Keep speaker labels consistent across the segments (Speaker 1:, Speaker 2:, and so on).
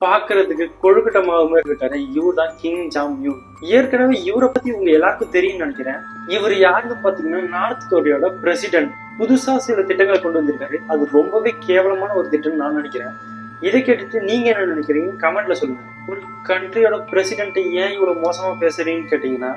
Speaker 1: பாக்குறதுக்கு கொழுக்கட்டை மாவு மாதிரி இருக்காரு. இவர் தான் கிங் ஜாம் யூன். ஏற்கனவே இவரை பத்தி உங்க எல்லாருக்கும் தெரியும்னு நினைக்கிறேன். இவர் யாருன்னு பாத்தீங்கன்னா நார்த் கொரியாவோட பிரசிடென்ட். புதுசா சில திட்டங்களை கொண்டு வந்திருக்காரு. அது ரொம்பவே கேவலமான ஒரு திட்டம் நான் நினைக்கிறேன். இதை கேட்டுட்டு நீங்க என்ன நினைக்கிறீங்க கமெண்ட்ல சொல்லுங்க. ஒரு கண்ட்ரியோட பிரசிடென்ட் ஏன் இவ்வளவு மோசமா பேசுறீங்கன்னு கேட்டீங்கன்னா,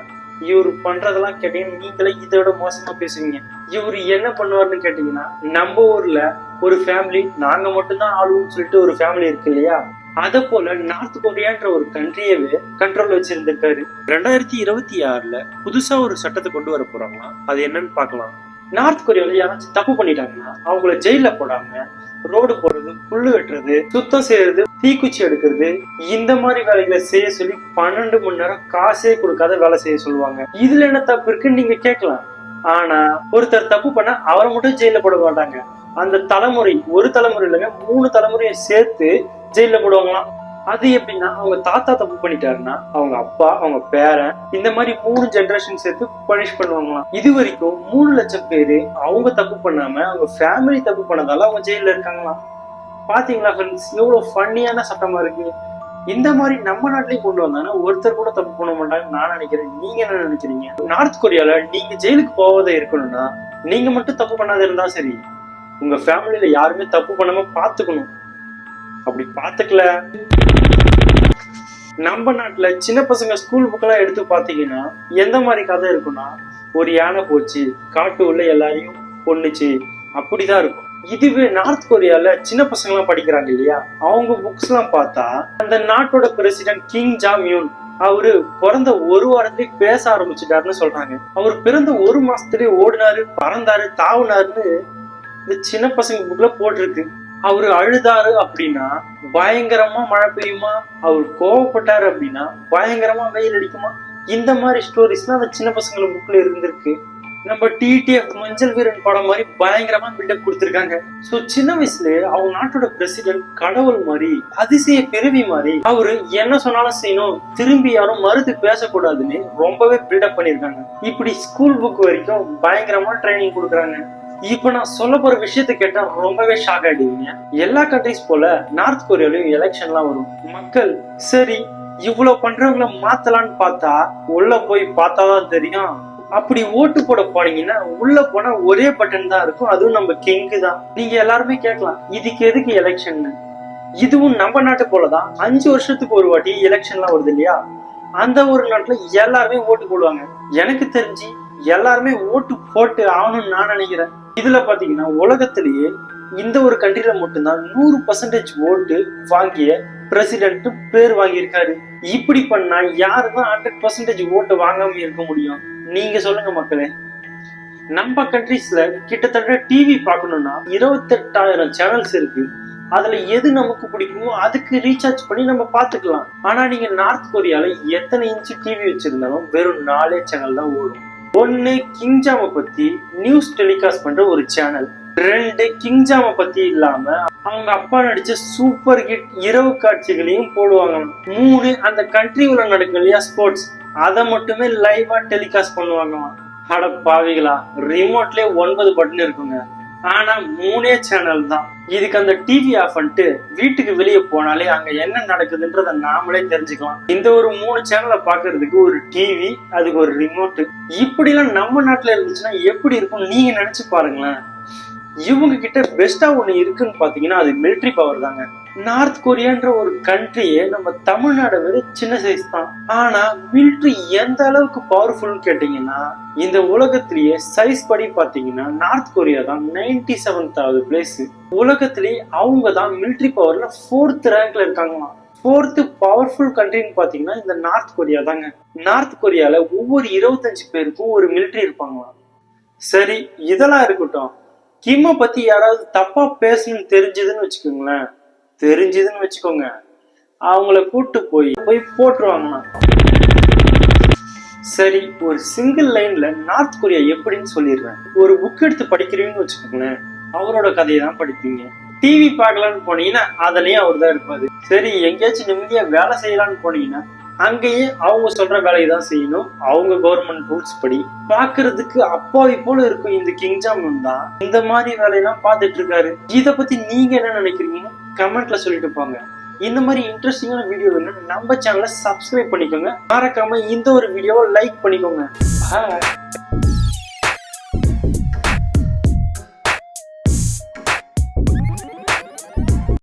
Speaker 1: இவர் பண்றதெல்லாம் கேட்டீங்கன்னா நீங்களே இதோட மோசமா பேசுவீங்க. இவர் என்ன பண்ணுவாருன்னு கேட்டீங்கன்னா, நம்ம ஊர்ல ஒரு ஃபேமிலி நாங்க மட்டும்தான் ஆளுன்னு சொல்லிட்டு ஒரு ஃபேமிலி இருக்கு இல்லையா, அத போல நார்த் கொரியான்ற ஒரு கண்ட்ரியவே கண்ட்ரோல் வச்சிருந்திருக்காரு. 2026 புதுசா ஒரு சட்டத்தை கொண்டு வர போறாங்களா, அது என்னன்னு பாக்கலாம். நார்த் கொரியால யாராச்சும் தப்பு பண்ணிட்டாங்கன்னா அவங்கள ஜெயில போடாம ரோடு போடுறது, புல்லு வெட்டுறது, சுத்தம் செய்யறது, தீக்குச்சி எடுக்கிறது, இந்த மாதிரி வேலைகளை செய்ய சொல்லி 12 மணி நேரம் காசே கொடுக்காத வேலை செய்ய சொல்லுவாங்க. இதுல என்ன தப்பு இருக்குன்னு நீங்க கேட்கலாம். ஆனா ஒருத்தர் தப்பு பண்ண அவரை மட்டும் ஜெயில போட மாட்டாங்க. அந்த தலைமுறை ஒரு தலைமுறை இல்லைங்க, 3 தலைமுறையை சேர்த்து ஜெயில போடுவாங்களாம். அது எப்படின்னா, அவங்க தாத்தா தப்பு பண்ணிட்டாருன்னா அவங்க அப்பா, அவங்க பேரன், இந்த மாதிரி 3 ஜெனரேஷன் சேர்த்து பனிஷ் பண்ணுவாங்களாம். இது வரைக்கும் 3 லட்சம் பேரு அவங்க தப்பு பண்ணாம அவங்க ஃபேமிலி தப்பு பண்ணதால அவங்க ஜெயில இருக்காங்களாம். பாத்தீங்களா ஃப்ரெண்ட்ஸ், எவ்வளவு ஃபன்னியான சட்டமா இருக்கு. இந்த மாதிரி நம்ம நாட்டிலையும் கொண்டு வந்தாங்கன்னா ஒருத்தர் கூட தப்பு பண்ண மாட்டாங்க நான் நினைக்கிறேன். நீங்க என்ன நினைக்கிறீங்க? நார்த் கொரியால நீங்க ஜெயிலுக்கு போவதே இருக்கணும்னா நீங்க மட்டும் தப்பு பண்ணாத இருந்தா சரி, உங்க ஃபேமிலியில யாருமே தப்பு பண்ணாம பாத்துக்கணும். அப்படி பாத்துக்கல, நம்ம நாட்டுல சின்ன பசங்க ஸ்கூல் புக்கெல்லாம் எடுத்து பாத்தீங்கன்னா எந்த மாதிரி கதை இருக்குன்னா, ஒரு யானை போச்சு, காட்டு உள்ள எல்லாரையும் கொன்னுச்சு, அப்படிதான் இருக்கும். இதுவே நார்த் கொரியால சின்ன பசங்க எல்லாம் படிக்கிறாங்க இல்லையா, அவங்க புக்ஸ் எல்லாம் பார்த்தா அந்த நாட்டோட பிரசிடென்ட் கிங் ஜாம் யூன் அவரு பிறந்த 1 வாரத்திலேயே பேச ஆரம்பிச்சுட்டாருன்னு சொல்றாங்க. அவர் பிறந்த 1 மாசத்துலயே ஓடினாரு, பறந்தாரு, தாவுனாருன்னு இந்த சின்ன பசங்க புக்ல போட்டிருக்கு. அவரு அழுதாரு அப்படின்னா பயங்கரமா மழை பெய்யுமா, அவர் கோவப்பட்டாரு அப்படின்னா பயங்கரமா வெயில் அடிக்குமா, இந்த மாதிரி ஸ்டோரிஸ்லாம் அந்த சின்ன பசங்க புக்ல இருந்திருக்கு. நம்ம டிடிஎஃப் மஞ்சள் வீரன் படம் மாதிரி பயங்கரமா பில்டப் கொடுத்திருக்காங்க. சோ சின்ன வயசுல அவங்க நாட்டோட பிரசிடென்ட் கடவுள் மாதிரி, அதிசய பிறவி மாதிரி, அவரு என்ன சொன்னாலும் செய்யணும், திரும்பி யாரும் மறுத்து பேசக்கூடாதுன்னு ரொம்பவே பில்டப் பண்ணிருக்காங்க. இப்படி ஸ்கூல் புக் வரைக்கும் பயங்கரமா ட்ரைனிங் கொடுக்குறாங்க. இப்ப நான் சொல்ல போற விஷயத்த கேட்டா ரொம்பவே ஷாக் ஆயிடுவீங்க. எல்லா கண்ட்ரிஸ் போல நார்த் கொரியாலயும் எலெக்ஷன்லாம் வரும். மக்கள் சரி இவ்வளவு பண்றவங்களை மாத்தலான்னு பார்த்தா உள்ள போய் பார்த்தாதான் தெரியும். அப்படி ஓட்டு போட போனீங்கன்னா உள்ள போனா ஒரே பட்டன் தான் இருக்கும், அதுவும் நம்ம கிங்கு தான். நீங்க எல்லாருமே கேட்கலாம், இதுக்கு எதுக்கு எலெக்ஷன்? இதுவும் நம்ம நாட்டு போலதான் 5 வருஷத்துக்கு ஒரு வாட்டி எலெக்ஷன்லாம் வருது இல்லையா, அந்த ஒரு நாட்டுல எல்லாருமே ஓட்டு போடுவாங்க. எனக்கு தெரிஞ்சு எல்லாருமே ஓட்டு போட்டு ஆகணும்னு நான் நினைக்கிறேன். இதுல பாத்தீங்கன்னா உலகத்திலேயே இந்த ஒரு கண்ட்ரில மட்டும்தான் 100% ஓட்டு வாங்கிய பிரசிடென்ட் பேர் வாங்கியிருக்காரு. இப்படி பண்ணா யாருதான் 100% ஓட்டு வாங்காம இருக்க முடியும்? நீங்க சொல்லுங்க மக்களே. நம்ம கண்ட்ரிஸ்ல கிட்டத்தட்ட டிவி பார்க்கணும்னா 28,000 சேனல்ஸ் இருக்கு. அதுல எது நமக்கு பிடிக்குமோ அதுக்கு ரீசார்ஜ் பண்ணி நம்ம பாத்துக்கலாம். ஆனா நீங்க நார்த் கொரியால எத்தனை இன்ச்சு டிவி வச்சிருந்தாலும் வெறும் 4 சேனல் தான் ஓடும். 1 கிங் ஜாம பத்தி நியூஸ் டெலிகாஸ்ட் பண்ற ஒரு சேனல், 2 கிங் ஜாம பத்தி இல்லாம அவங்க அப்பா நடிச்ச சூப்பர் ஹிட் இரவு காட்சிகளையும் போடுவாங்க. 3 அந்த கண்ட்ரி உள்ள நடக்கும் இல்லையா ஸ்போர்ட்ஸ், அதை மட்டுமே லைவா டெலிகாஸ்ட் பண்ணுவாங்க. அட பாவிகளா, ரிமோட்லயே 9 பட்டன் இருக்குங்க, ஆனா 3 சேனல் தான். இதுக்கு அந்த டிவி ஆஃப் பண்ணிட்டு வீட்டுக்கு வெளியே போனாலே அங்க என்ன நடக்குதுன்றத நாமளே தெரிஞ்சுக்கலாம். இந்த ஒரு 3 சேனலை பாக்குறதுக்கு ஒரு டிவி, அதுக்கு ஒரு ரிமோட், இப்படி எல்லாம் நம்ம நாட்டுல இருந்துச்சுன்னா எப்படி இருக்கும் நீங்க நினைச்சு பாருங்களேன். இவங்க கிட்ட பெஸ்டா ஒண்ணு இருக்குன்னு பாத்தீங்கன்னா அது மிலிட்டரி பவர் தாங்க. நார்த் கொரியான்ற ஒரு கண்ட்ரியே நம்ம தமிழ்நாடு விட சின்ன சைஸ் தான். ஆனா மிலிட்டரி எந்த அளவுக்கு பவர்ஃபுல் கேட்டீங்கன்னா, இந்த உலகத்திலேயே சைஸ் படி பாத்தீங்கன்னா நார்த் கொரியா தான் 97th பிளேஸ். உலகத்திலேயே அவங்க தான் மிலிட்டரி பவர்ல 4th ரேங்க்ல இருக்காங்களாம். 4th பவர்ஃபுல் கண்ட்ரின்னு பாத்தீங்கன்னா இந்த நார்த் கொரியா தாங்க. நார்த் கொரியால ஒவ்வொரு 25 பேருக்கும் ஒரு மிலிட்டரி இருப்பாங்களாம். சரி இதெல்லாம் இருக்கட்டும், கிம்ம பத்தி யாராவது தப்பா பேசணும்னு தெரிஞ்சதுன்னு வச்சுக்கோங்க, அவங்கள கூட்டு போய் போட்டுருவாங்கண்ணா. சரி ஒரு சிங்கிள் லைன்ல நார்த் கொரியா எப்படின்னு சொல்லிடுறேன். ஒரு புக் எடுத்து படிக்கிறீங்கன்னு வச்சுக்கோங்களேன், அவரோட கதையை தான் படிப்பீங்க. டிவி பார்க்கலான்னு போனீங்கன்னா அதுலயும் அவர் தான் இருப்பாரு. சரி எங்கேயாச்சும் நிம்மதியா வேலை செய்யலான்னு போனீங்கன்னா அங்கேயே அவங்க சொல்ற வேலையை தான் செய்யணும். அவங்க கவர்மெண்ட் ரூல்ஸ் படி பாக்குறதுக்கு அப்பாவி போல இருக்கும். இந்த கிங் ஜாம் தான் இந்த மாதிரி வேலையெல்லாம் பார்த்துட்டு இருக்காரு. இத பத்தி நீங்க என்ன நினைக்கிறீங்க கமெண்ட்ல சொல்லிட்டு போங்க. இந்த மாதிரி இன்ட்ரெஸ்டிங்கான வீடியோ வேணும் நம்ம சேனலை சப்ஸ்கிரைப் பண்ணிக்கோங்க. மறக்காம இந்த ஒரு வீடியோவை லைக் பண்ணிக்கோங்க. பாய்.